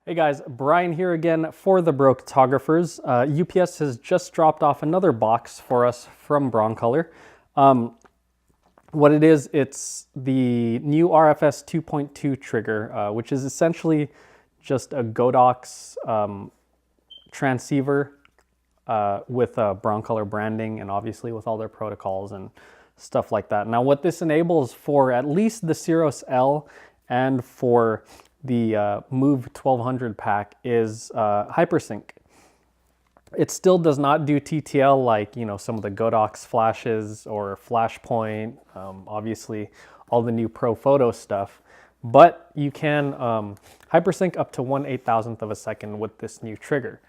Hey guys, Brian here again for the Broketographers. UPS has just dropped off another box for us from Broncolor. What it is, it's the new RFS 2.2 trigger, which is essentially just a Godox transceiver with Broncolor branding and obviously with all their protocols and stuff like that. Now what this enables for at least the Siros L and for the Move 1200 pack is HyperSync. It still does not do TTL like, some of the Godox flashes or Flashpoint, obviously all the new Pro Photo stuff, but you can HyperSync up to 1/8000th of a second with this new trigger.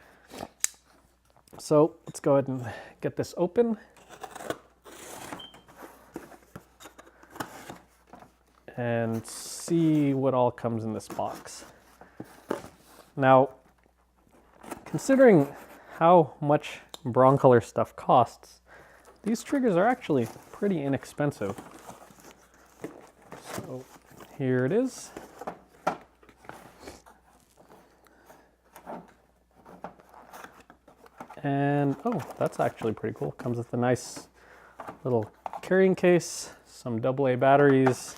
So let's go ahead and get this open. And see what all comes in this box. Now, considering how much Broncolor stuff costs, these triggers are actually pretty inexpensive. So here it is. And oh, that's actually pretty cool. Comes with a nice little carrying case, some AA batteries,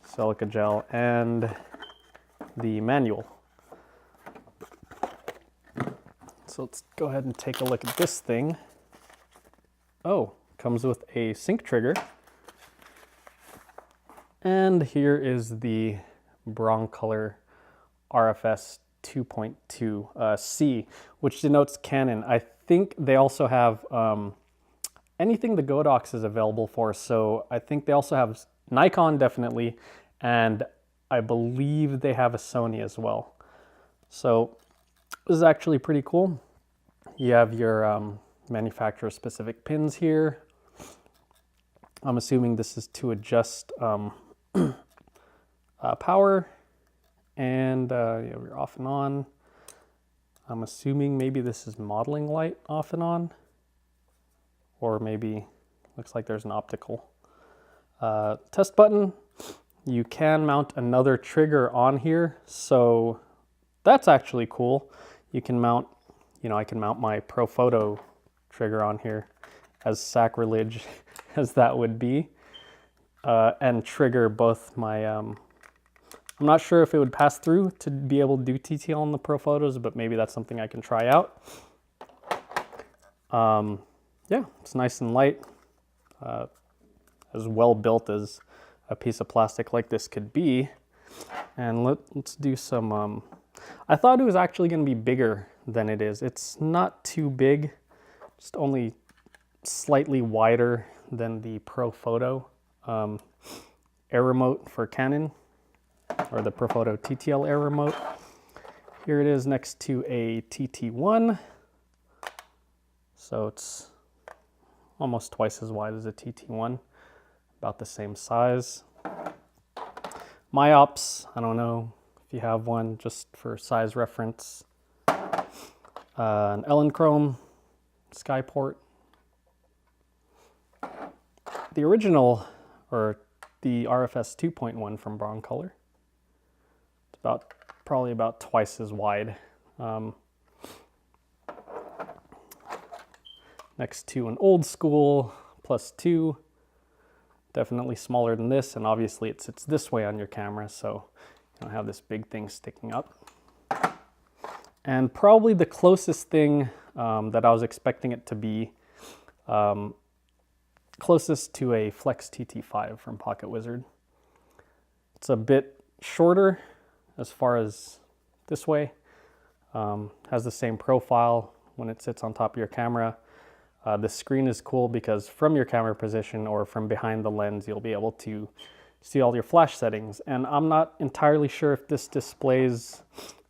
silica gel, and the manual. So let's go ahead and take a look at this thing. Oh, comes with a sync trigger. And here is the Broncolor RFS 2.2 C, which denotes Canon. I think they also have anything the Godox is available for. So I think they also have Nikon, definitely, and I believe they have a Sony as well. So this is actually pretty cool. You have your manufacturer specific pins here. I'm assuming this is to adjust power, and you have your off and on. I'm assuming maybe this is modeling light off and on, or maybe looks like there's an optical test button. You can mount another trigger on here, so that's actually cool. You can mount, I can mount my Pro Photo trigger on here, as sacrilege as that would be, and trigger both my, I'm not sure if it would pass through to be able to do TTL on the Pro Photos, but maybe that's something I can try out. Yeah, it's nice and light, as well built as a piece of plastic like this could be. And let's do some, I thought it was actually going to be bigger than it is. It's not too big, just only slightly wider than the Pro Photo air remote for Canon, or the Pro Photo TTL air remote. Here it is next to a TT1. So it's almost twice as wide as a TT1. About the same size. Myops, I don't know if you have one, just for size reference. An Elechrome Skyport. The original, or the RFS 2.1 from Broncolor. It's probably about twice as wide. Next to an old school +2. Definitely smaller than this, and obviously it sits this way on your camera, so you don't have this big thing sticking up. And probably the closest thing that I was expecting it to be, closest to a Flex TT5 from Pocket Wizard. It's a bit shorter as far as this way, has the same profile when it sits on top of your camera. The screen is cool because from your camera position or from behind the lens, you'll be able to see all your flash settings. And I'm not entirely sure if this displays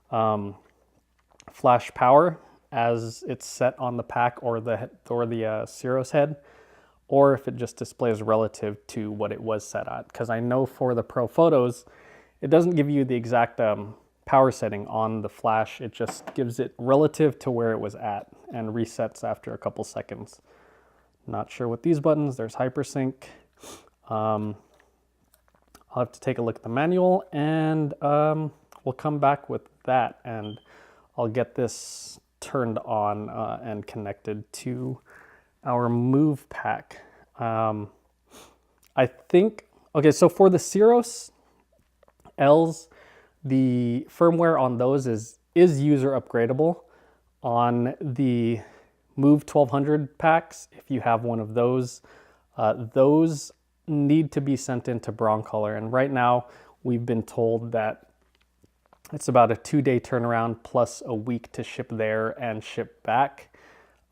flash power as it's set on the pack or the Siros head, or if it just displays relative to what it was set at. Because I know for the Pro Photos, it doesn't give you the exact power setting on the flash. It just gives it relative to where it was at and resets after a couple seconds. Not sure what these buttons, there's HyperSync. I'll have to take a look at the manual, and we'll come back with that and I'll get this turned on and connected to our move pack. I think, okay, so for the Siros Ls, the firmware on those is user upgradable. On the Move 1200 packs, if you have one of those, those need to be sent into Broncolor. And right now we've been told that it's about a 2-day turnaround plus a week to ship there and ship back.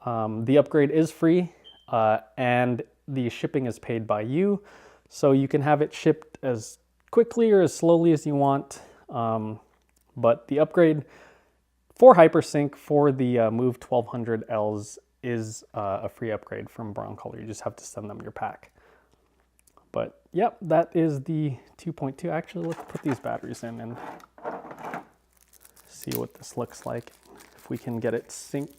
The upgrade is free and the shipping is paid by you. So you can have it shipped as quickly or as slowly as you want. But the upgrade for HyperSync for the Move 1200 Ls is a free upgrade from Broncolor. You just have to send them your pack. But yep, that is the 2.2. Actually, let's put these batteries in and see what this looks like, if we can get it synced.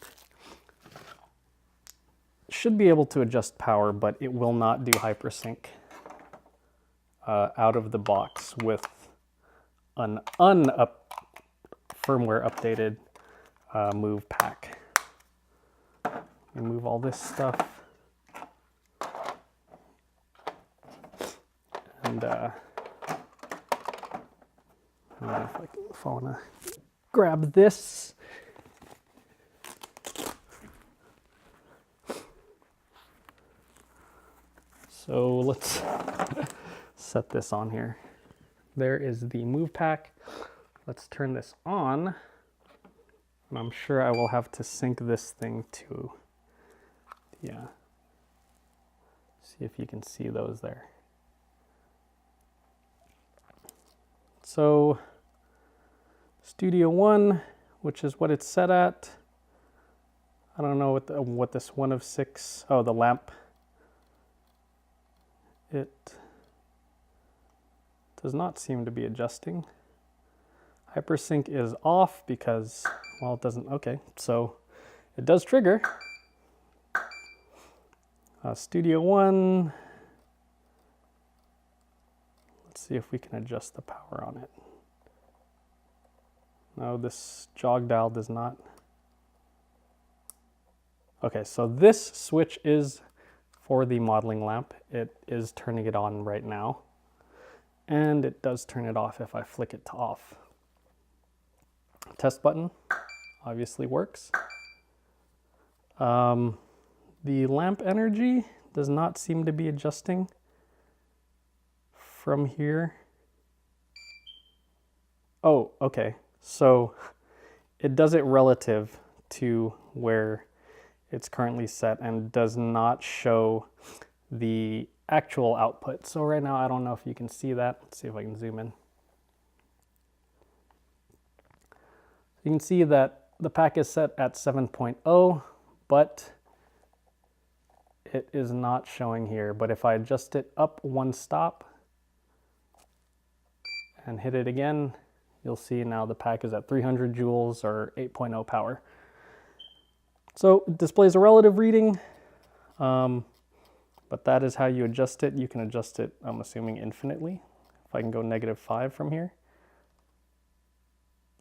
Should be able to adjust power, but it will not do HyperSync out of the box with an firmware updated move pack. Remove all this stuff. And if I want to grab this. So let's set this on here. There is the move pack. Let's turn this on. And I'm sure I will have to sync this thing to, yeah. See if you can see those there. So Studio 1, which is what it's set at. I don't know what this 1 of 6, oh, the lamp. It does not seem to be adjusting. HyperSync is off because, well, it doesn't, okay, so it does trigger. Studio 1, let's see if we can adjust the power on it. No, this jog dial does not. Okay, so this switch is for the modeling lamp. It is turning it on right now. And it does turn it off if I flick it to off. Test button obviously works. The lamp energy does not seem to be adjusting from here. Oh, okay. So it does it relative to where it's currently set and does not show the actual output. So right now, I don't know if you can see that. Let's see if I can zoom in. You can see that the pack is set at 7.0, but it is not showing here. But if I adjust it up 1 stop and hit it again, you'll see now the pack is at 300 joules or 8.0 power. So it displays a relative reading, but that is how you adjust it. You can adjust it, I'm assuming, infinitely. If I can go -5 from here.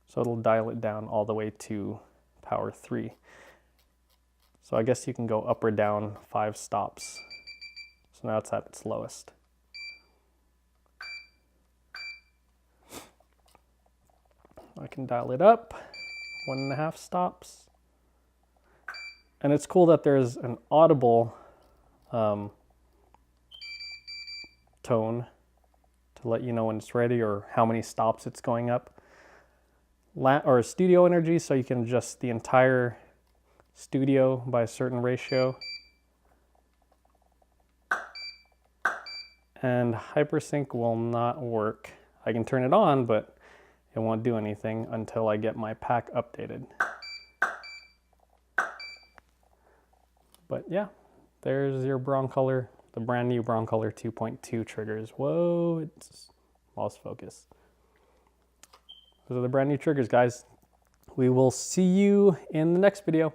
So it'll dial it down all the way to power 3. So I guess you can go up or down 5 stops. So now it's at its lowest. I can dial it up 1.5 stops. And it's cool that there's an audible tone to let you know when it's ready or how many stops it's going up. Or studio energy, so you can adjust the entire studio by a certain ratio. And HyperSync will not work. I can turn it on, but it won't do anything until I get my pack updated. But yeah, there's your Broncolor, the brand new Broncolor 2.2 triggers. Whoa, it's lost focus. Those are the brand new triggers, guys. We will see you in the next video.